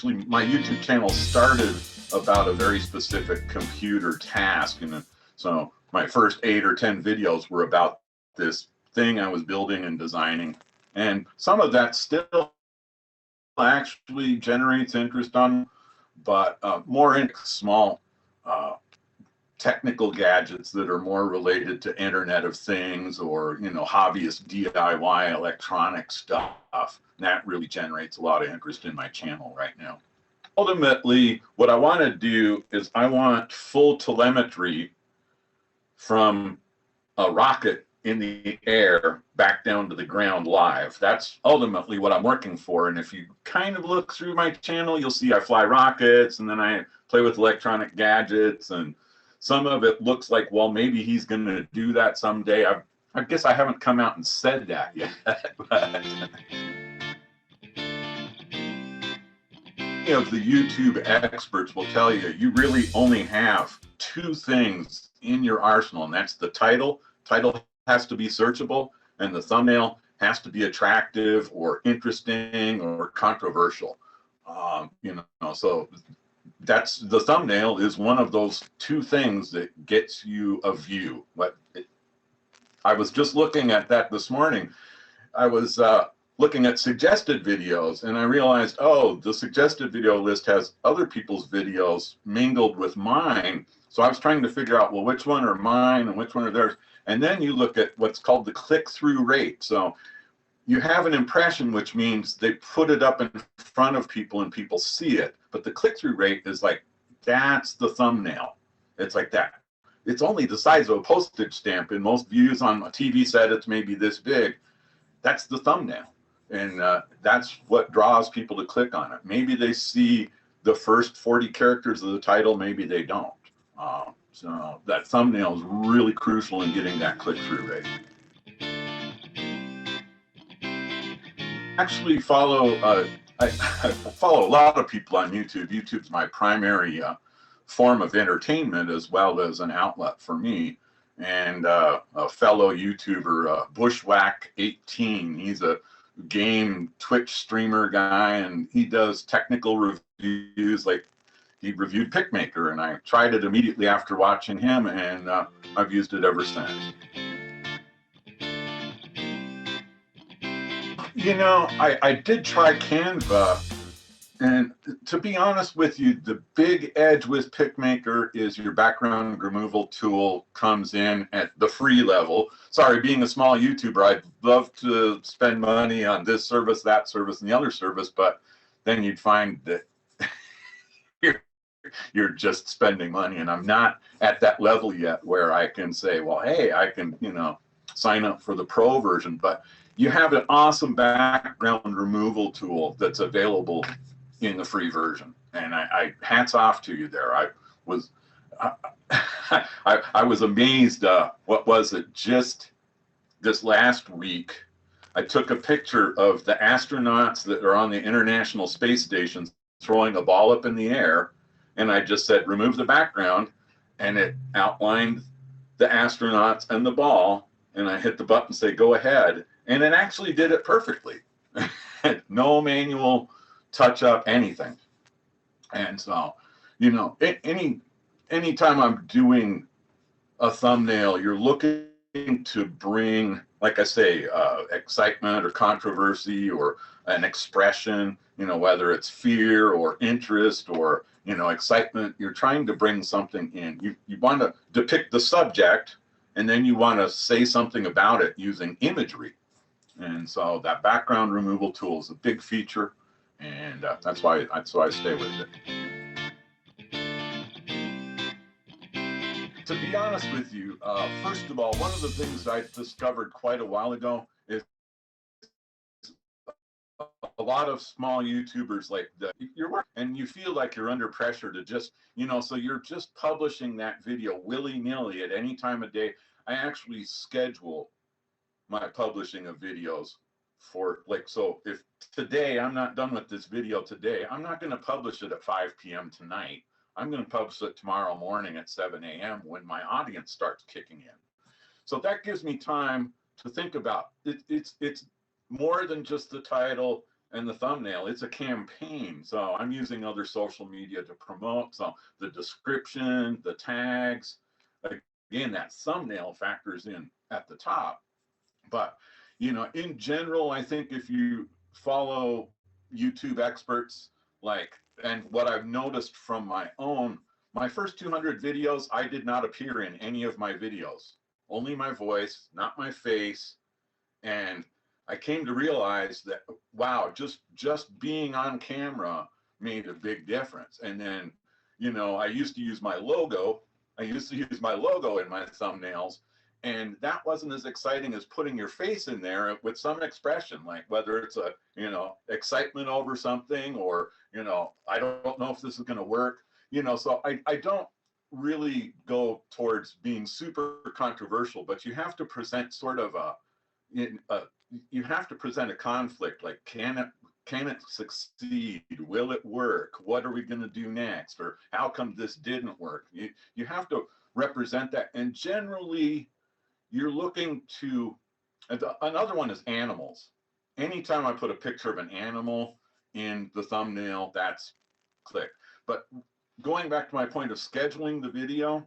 my YouTube channel started about a very specific computer task. And so my first 8 or 10 videos were about this thing I was building and designing. And some of that still actually generates interest on, but more in small technical gadgets that are more related to Internet of Things or, hobbyist DIY electronic stuff. That really generates a lot of interest in my channel right now. Ultimately, what I want to do is I want full telemetry from a rocket in the air back down to the ground live. That's ultimately what I'm working for. And if you kind of look through my channel, you'll see I fly rockets and then I play with electronic gadgets, and some of it looks like, well, maybe he's going to do that someday. I guess I haven't come out and said that yet. But many of the YouTube experts will tell you, you really only have 2 things in your arsenal, and that's the title. Title has to be searchable, and the thumbnail has to be attractive or interesting or controversial. So that's the thumbnail is one of those 2 things that gets you a view. I was just looking at that this morning. I was looking at suggested videos, and I realized, oh, the suggested video list has other people's videos mingled with mine. So I was trying to figure out, well, which one are mine and which one are theirs. And then you look at what's called the click-through rate. So you have an impression, which means they put it up in front of people and people see it. But the click-through rate is like, that's the thumbnail. It's like that. It's only the size of a postage stamp. In most views on a TV set, it's maybe this big. That's the thumbnail. And that's what draws people to click on it. Maybe they see the first 40 characters of the title, maybe they don't. So that thumbnail is really crucial in getting that click-through rate. Actually I follow a lot of people on YouTube. YouTube's my primary form of entertainment as well as an outlet for me. And a fellow YouTuber, Bushwhack18, he's a game Twitch streamer guy, and he does technical reviews. Like, he reviewed PicMaker, and I tried it immediately after watching him, and I've used it ever since. I did try Canva, and to be honest with you, the big edge with PicMaker is your background removal tool comes in at the free level. Sorry, being a small YouTuber, I'd love to spend money on this service, that service, and the other service, but then you'd find that you're just spending money, and I'm not at that level yet where I can say, well, hey, I can, sign up for the pro version. But you have an awesome background removal tool that's available in the free version, and I hats off to you there. I was amazed. What was it? Just this last week, I took a picture of the astronauts that are on the International Space Station throwing a ball up in the air, and I just said, remove the background, and it outlined the astronauts and the ball, and I hit the button, say, go ahead, and it actually did it perfectly. No manual touch up, anything. And so, anytime I'm doing a thumbnail, you're looking to bring, like I say, excitement or controversy or an expression, whether it's fear or interest or, excitement. You're trying to bring something in. You want to depict the subject, and then you want to say something about it using imagery. And so that background removal tool is a big feature, and that's why I stay with it. To be honest with you, first of all, one of the things I discovered quite a while ago is a lot of small YouTubers, like you're working and you feel like you're under pressure to just, so you're just publishing that video willy-nilly at any time of day. I actually schedule my publishing of videos for, so if today I'm not done with this video today, I'm not going to publish it at 5 p.m. tonight. I'm going to publish it tomorrow morning at 7 a.m. when my audience starts kicking in. So that gives me time to think about it. It's more than just the title and the thumbnail, it's a campaign. So I'm using other social media to promote. So the description, the tags, again, that thumbnail factors in at the top. But, you know, in general, I think if you follow YouTube experts, like, and what I've noticed from my first 200 videos, I did not appear in any of my videos, only my voice, not my face. And I came to realize that, wow, just being on camera made a big difference. And then, you know, I used to use my logo. I used to use my logo in my thumbnails, and that wasn't as exciting as putting your face in there with some expression, like whether it's a, you know, excitement over something, or, you know, I don't know if this is going to work, you know. So I don't really go towards being super controversial, but you have to present sort of you have to present a conflict, like, can it succeed? Will it work? What are we going to do next? Or how come this didn't work? You have to represent that. And generally, you're looking to, another one is animals. Anytime I put a picture of an animal in the thumbnail, that's click. But going back to my point of scheduling the video,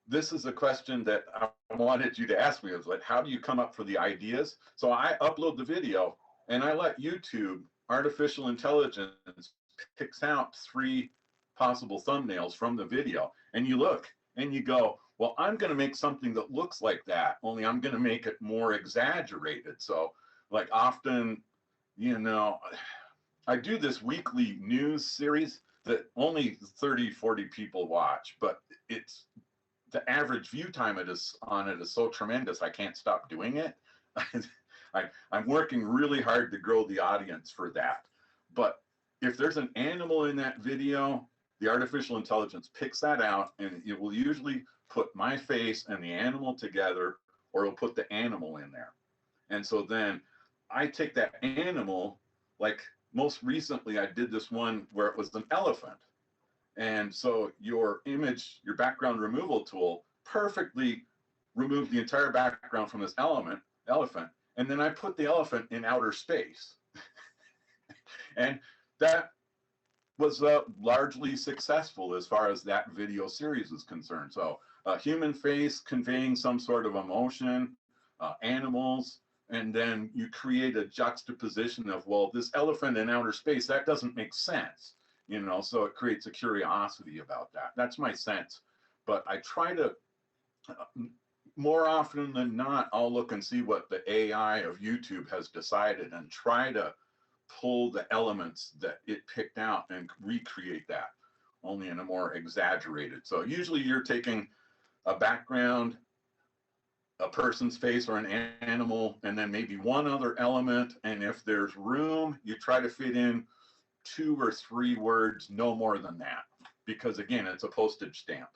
this is a question that I wanted you to ask me. Is like, how do you come up for the ideas? So I upload the video and I let YouTube, artificial intelligence, picks out 3 possible thumbnails from the video. And you look and you go, well, I'm going to make something that looks like that, only I'm going to make it more exaggerated. So like often, you know, I do this weekly news series that only 30, 40 people watch, but it's, the average view time on it is so tremendous, I can't stop doing it. I'm working really hard to grow the audience for that. But if there's an animal in that video, the artificial intelligence picks that out, and it will usually put my face and the animal together, or it'll put the animal in there. And so then I take that animal, like most recently I did this one where it was an elephant. And so your image, your background removal tool perfectly removed the entire background from this elephant. And then I put the elephant in outer space. And that was largely successful as far as that video series is concerned. So a human face conveying some sort of emotion, animals, and then you create a juxtaposition of, well, this elephant in outer space, that doesn't make sense. You know, so it creates a curiosity about that. That's my sense. But I try to, more often than not, I'll look and see what the AI of YouTube has decided and try to pull the elements that it picked out and recreate that, only in a more exaggerated. So usually you're taking a background, a person's face or an animal, and then maybe one other element. And if there's room, you try to fit in 2 or 3 words, no more than that, because again, it's a postage stamp.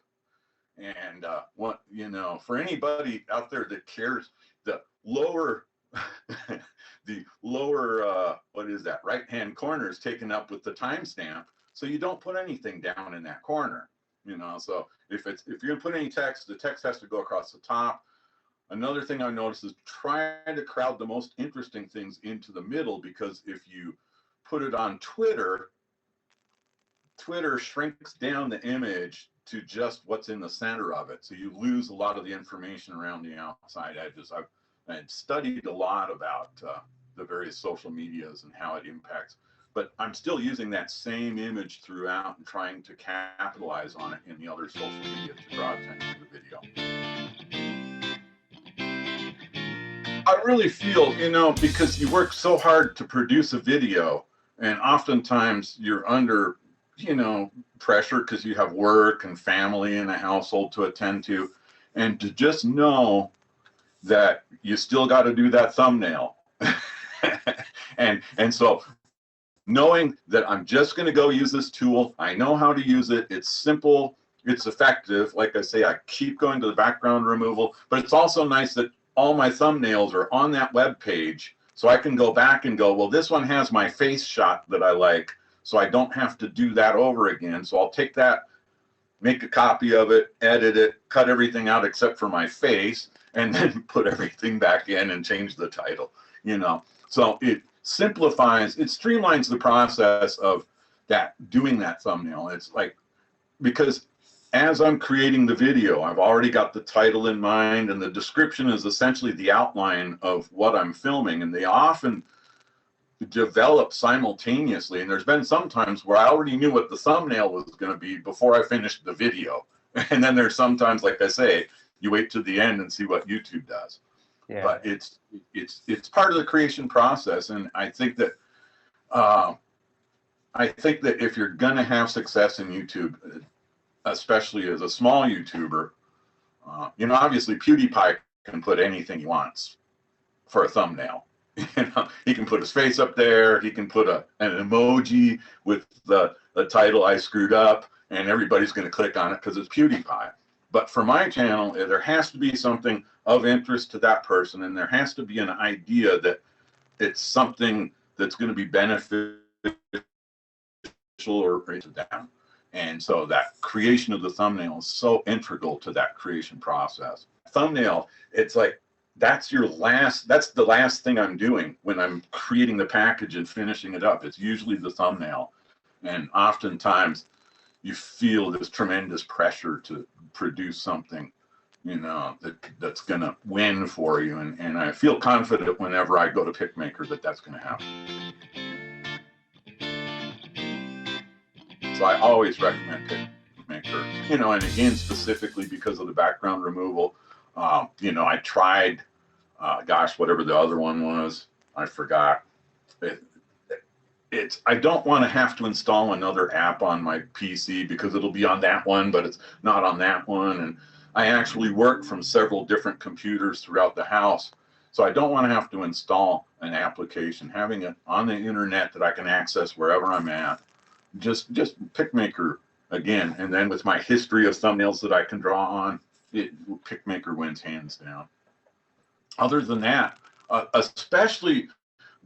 And what, you know, for anybody out there that cares, the lower the lower what is that, right hand corner is taken up with the timestamp, so you don't put anything down in that corner, you know. So if you're gonna put any text, the text has to go across the top. Another thing I noticed is try to crowd the most interesting things into the middle, because if you put it on Twitter shrinks down the image to just what's in the center of it. So you lose a lot of the information around the outside edges. I've studied a lot about the various social medias and how it impacts, but I'm still using that same image throughout and trying to capitalize on it in the other social media to draw attention to the video. I really feel, you know, because you work so hard to produce a video, and oftentimes you're under, you know, pressure because you have work and family and a household to attend to, and to just know that you still got to do that thumbnail. and so knowing that I'm just going to go use this tool, I know how to use it, it's simple, it's effective. Like I say, I keep going to the background removal, but it's also nice that all my thumbnails are on that web page, so I can go back and go, well, this one has my face shot that I like, so I don't have to do that over again. So I'll take that, make a copy of it, edit it, cut everything out except for my face, and then put everything back in and change the title, you know. So simplifies, it streamlines the process of doing that thumbnail. It's like, because as I'm creating the video, I've already got the title in mind, and the description is essentially the outline of what I'm filming, and they often develop simultaneously. And there's been some times where I already knew what the thumbnail was going to be before I finished the video. And then there's sometimes, like I say, you wait to the end and see what YouTube does. Yeah. But it's part of the creation process, and I think that if you're going to have success in YouTube, especially as a small YouTuber, you know, obviously PewDiePie can put anything he wants for a thumbnail. You know, he can put his face up there. He can put an emoji with the title "I screwed up," and everybody's going to click on it because it's PewDiePie. But for my channel, there has to be something of interest to that person, and there has to be an idea that it's something that's going to be beneficial or to them. And so that creation of the thumbnail is so integral to that creation process. Thumbnail, it's like, that's the last thing I'm doing when I'm creating the package and finishing it up. It's usually the thumbnail. And oftentimes you feel this tremendous pressure to produce something, you know, that's going to win for you. And I feel confident whenever I go to PicMaker that that's going to happen. So I always recommend PicMaker, you know, and again, specifically because of the background removal. You know, I tried, gosh, whatever the other one was, I forgot. I don't want to have to install another app on my PC because it'll be on that one, but it's not on that one. And I actually work from several different computers throughout the house. So I don't want to have to install an application. Having it on the internet that I can access wherever I'm at, just PicMaker again. And then with my history of thumbnails that I can draw on, PicMaker wins hands down. Other than that, especially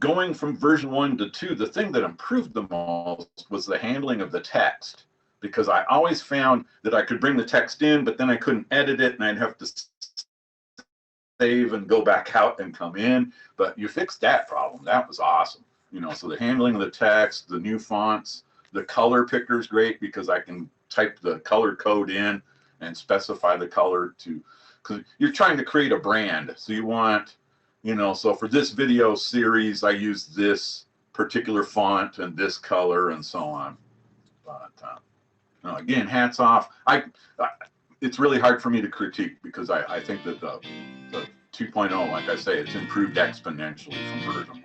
going from version 1 to 2, the thing that improved the most was the handling of the text, because I always found that I could bring the text in, but then I couldn't edit it, and I'd have to save and go back out and come in. But you fixed that problem. That was awesome. You know, so the handling of the text, the new fonts, the color picker is great because I can type the color code in and specify the color to, because you're trying to create a brand. So you want, you know, so for this video series, I use this particular font and this color and so on. But you know, again, hats off. It's really hard for me to critique because I think that the 2.0, like I say, it's improved exponentially from version